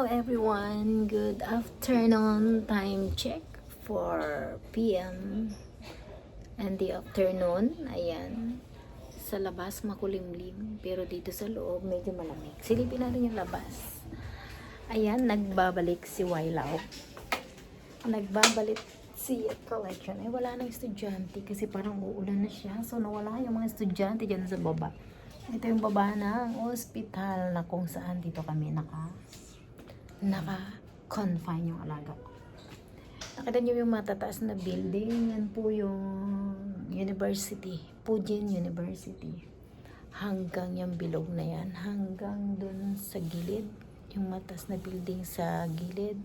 everyone, good afternoon. Time check 4 p.m. and the afternoon. Ayan, sa labas makulimlim, pero dito sa loob medyo malamig. Silipin natin yung labas. Ayan, nagbabalik si Wailaw. Nagbabalik si Collection. Wala nang estudyante kasi parang uulan na siya. So nawala yung mga estudyante dyan sa baba. Ito yung baba ng ospital na kung saan dito kami naka-confine yung alaga ko. Nakita niyo yung matataas na building. Yan po yung university. Fujian University. Hanggang yung bilog na yan. Hanggang dun sa gilid. Yung mataas na building sa gilid.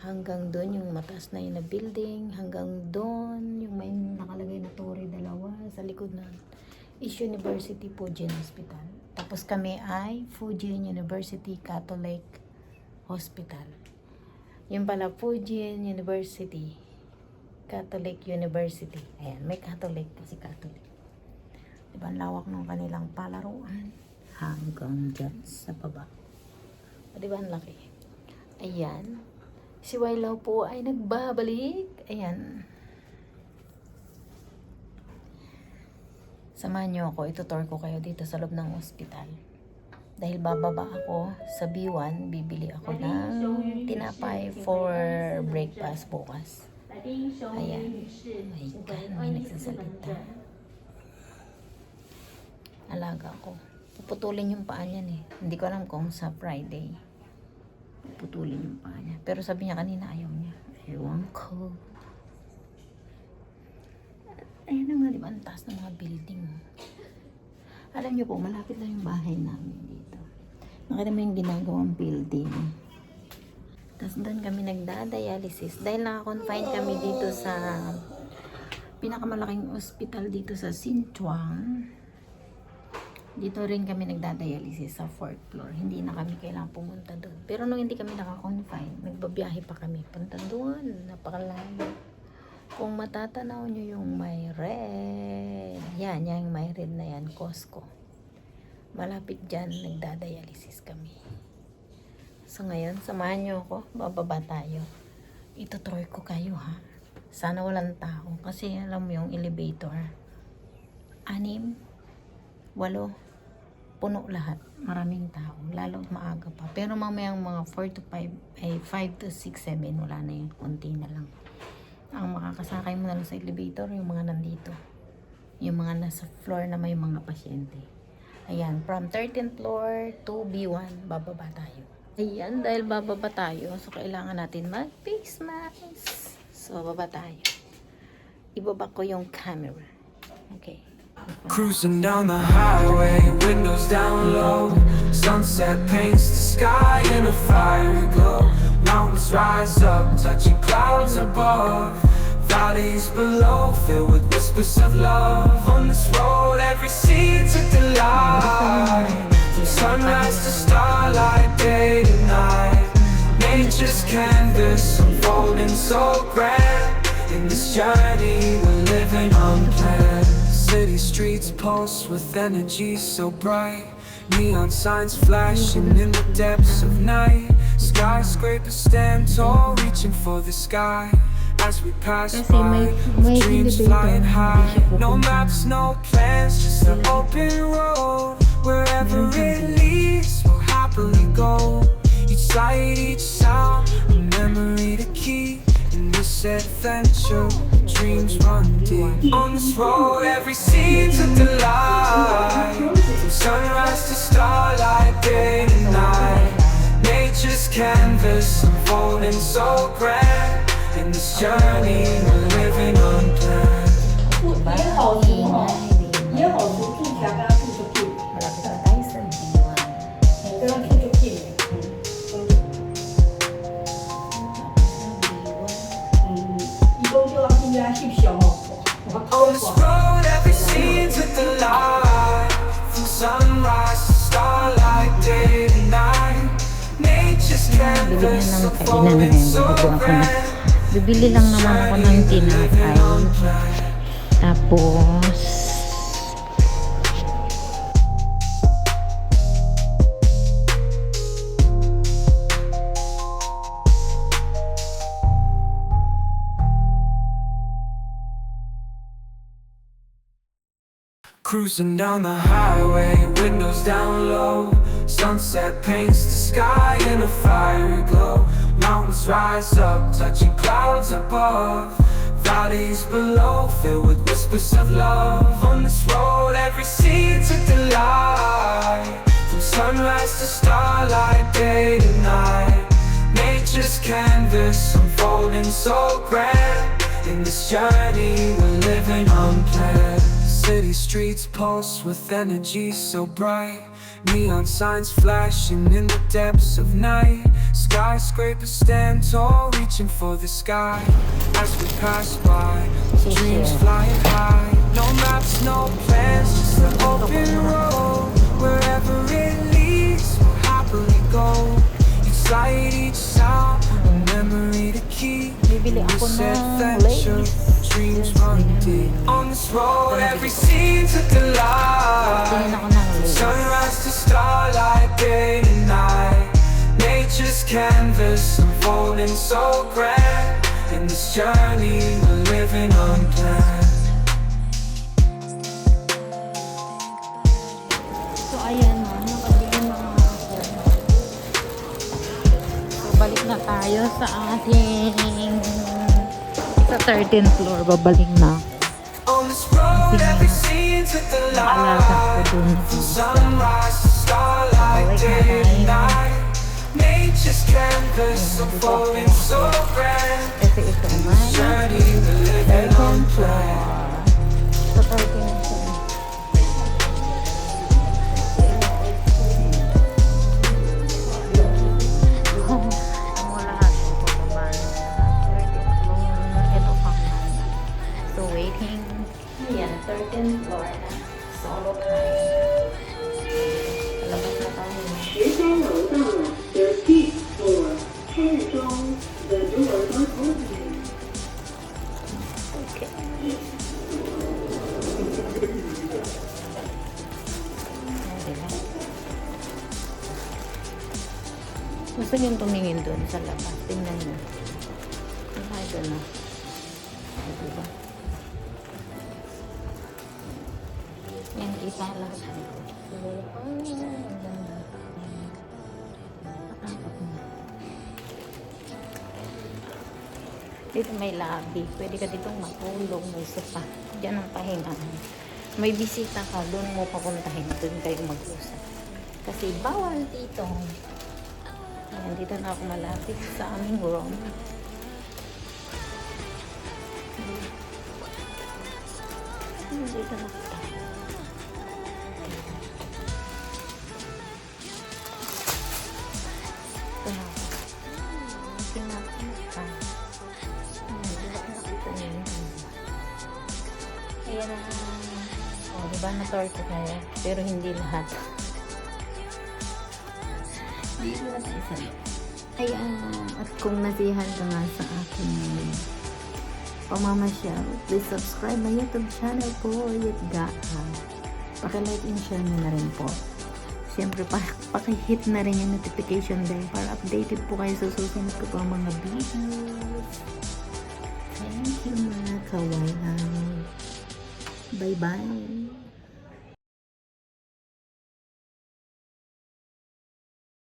Hanggang dun yung mataas na yun na building. Hanggang dun yung may nakalagay na tore dalawa sa likod na is University Fujian Hospital. Tapos kami ay Fujian University Catholic Hospital. Yung pala Fujian University Catholic University. Ayan, may Catholic kasi Catholic. Diba, ang lawak ng kanilang palaruan hanggang dyan sa baba. Diba, ang laki. Ayan. Si Wailaw po ay nagbabalik. Ayan. Samahan nyo ako, itutour ko kayo dito sa loob ng ospital. Dahil bababa ako sa B1, bibili ako ng tinapay for breakfast bukas. Ayan. Ay, may nagsasalita. Alaga ko. Puputulin yung paa niyan eh. Hindi ko alam kung sa Friday puputulin yung paa niya. Pero sabi niya kanina ayaw niya. Ewan ko. Ayan na nga, diba? Ang taas ng mga building. Alam niyo po, malapit lang yung bahay namin dito. Nakita mo yung ginagawang building. Tapos doon kami nagda-dialysis. Dahil naka-confine kami dito sa pinakamalaking ospital dito sa Sichuan. Dito rin kami nagda-dialysis sa 4th floor. Hindi na kami kailangang pumunta doon. Pero nung hindi kami naka-confine, nagbabiyahe pa kami. Punta doon, napakalayo. Kung matatanaw nyo yung may red, yan yung may red na yan, Costco. Malapit dyan, nagdadialysis kami. So ngayon, samahan nyo ako, bababa tayo. Itutroy ko kayo ha. Sana walang tao, kasi alam mo yung elevator. 6, 8, puno lahat. Maraming tao, lalo maaga pa. Pero mamayang mga 4 to 5, ay 5 to 6, 7, wala na yun, konti na lang. Ang makakasakay mo na lang sa elevator, yung mga nandito. Yung mga nasa floor na may mga pasyente. Ayan, from 13th floor to B1, bababa tayo. Ayan, dahil bababa tayo, so kailangan natin mag-face mask. So, bababa tayo. Ibaba ko yung camera. Okay. Cruising down the highway, windows down low. Sunset paints the sky in a fiery glow. Mountains rise up, touching clouds above. Valleys below, filled with whispers of love. On this road, every seed's a delight. From sunrise to starlight, day to night. Nature's canvas unfolding so grand. In this journey, we're living unplanned. City streets pulse with energy so bright. Neon signs flashing in the depths of night. Skyscrapers stand tall, reaching for the sky. As we pass by, with dreams flying high. No maps, no plans, just an open road. Wherever it leads, we'll happily go. Each sight, each sound, a memory to keep. In this adventure, dreams run deep. On this road, every seed's a delight. From sunrise to starlight, day to night. Nature's canvas unfolding so grand. In this journey, we're living unplanned. 也好住，住起来跟他住就近。malapit na tayo sa B1. 跟他住就近。移动就要住在翕相哦。 On this road, every scene's a delight. From sunrise to starlight, day to night. Nature's canvas unfolding so grand. Bibili lang naman ako ng tinapay. Tapos Cruising down the highway, windows down low. Sunset paints the sky in a fiery glow. Mountains rise up, touching clouds above. Valleys below, filled with whispers of love. On this road, every scene's a delight. From sunrise to starlight, day to night. Nature's canvas unfolding so grand. In this journey, we're living unplanned. City streets pulse with energy so bright. Neon signs flashing in the depths of night. Skyscrapers stand tall, reaching for the sky. As we pass by, dreams flying high. No maps, no plans, just an open road. Wherever it leads, we'll happily go. Each sight, each sound, a memory to keep. Bibili ako This ng adventure, lace. dreams run deep. On this road, every scene's a delight. Tingin ako ng lace. Sunrise to starlight, day to night. Nature's canvas unfolding so grand. In this journey, we're living unplanned. So ayan na, nakabili na ako. So balik na tayo sa ating sa 13th floor. Babalik na. On this road, every scene's a Alaga ko delight. dun. From sunrise to starlight, Balik na day to tayo. night. Nature's canvas unfolding so grand. Kasi ito naman. Journey, we're living 13th floor. unplanned. Sa 13th floor. Ang lahat ito naman. 13th floor. Ito pa. So waiting. Ayan, 13th floor na. Solo time. Palabas na tayo. 13楼到了 13th floor. 10 钟 the door was opening. Okay. Diba? Gusto niyong tumingin doon sa labas. Tingnan niyo. Ang kaya doon na. Diba? Yan, kita lahat. Ang ganda. Dito may lobby. Pwede ka ditong matulog. May sofa. Diyan ang pahinga. May bisita ka. Doon mo papuntahin. Doon kayo mag-usap. Kasi bawal dito. Ayan, dito na ako malapit sa aming room. Dito na ako. Ito na ako. Tingnan ko na pa. Di ba nakita niyo yun? Ayan na. O, diba na-tour ko kaya? Pero hindi lahat. Dito na tayo sa ayan. At kung nasihan ka nga sa aking pamamasyal, please subscribe my YouTube channel po, Yitga. Paki-like and share nyo na rin po. Siyempre, paki-hit na rin yung notification bell para updated po kayo sa susunod ko pang mga videos. Thank you mga kawayan. Bye-bye.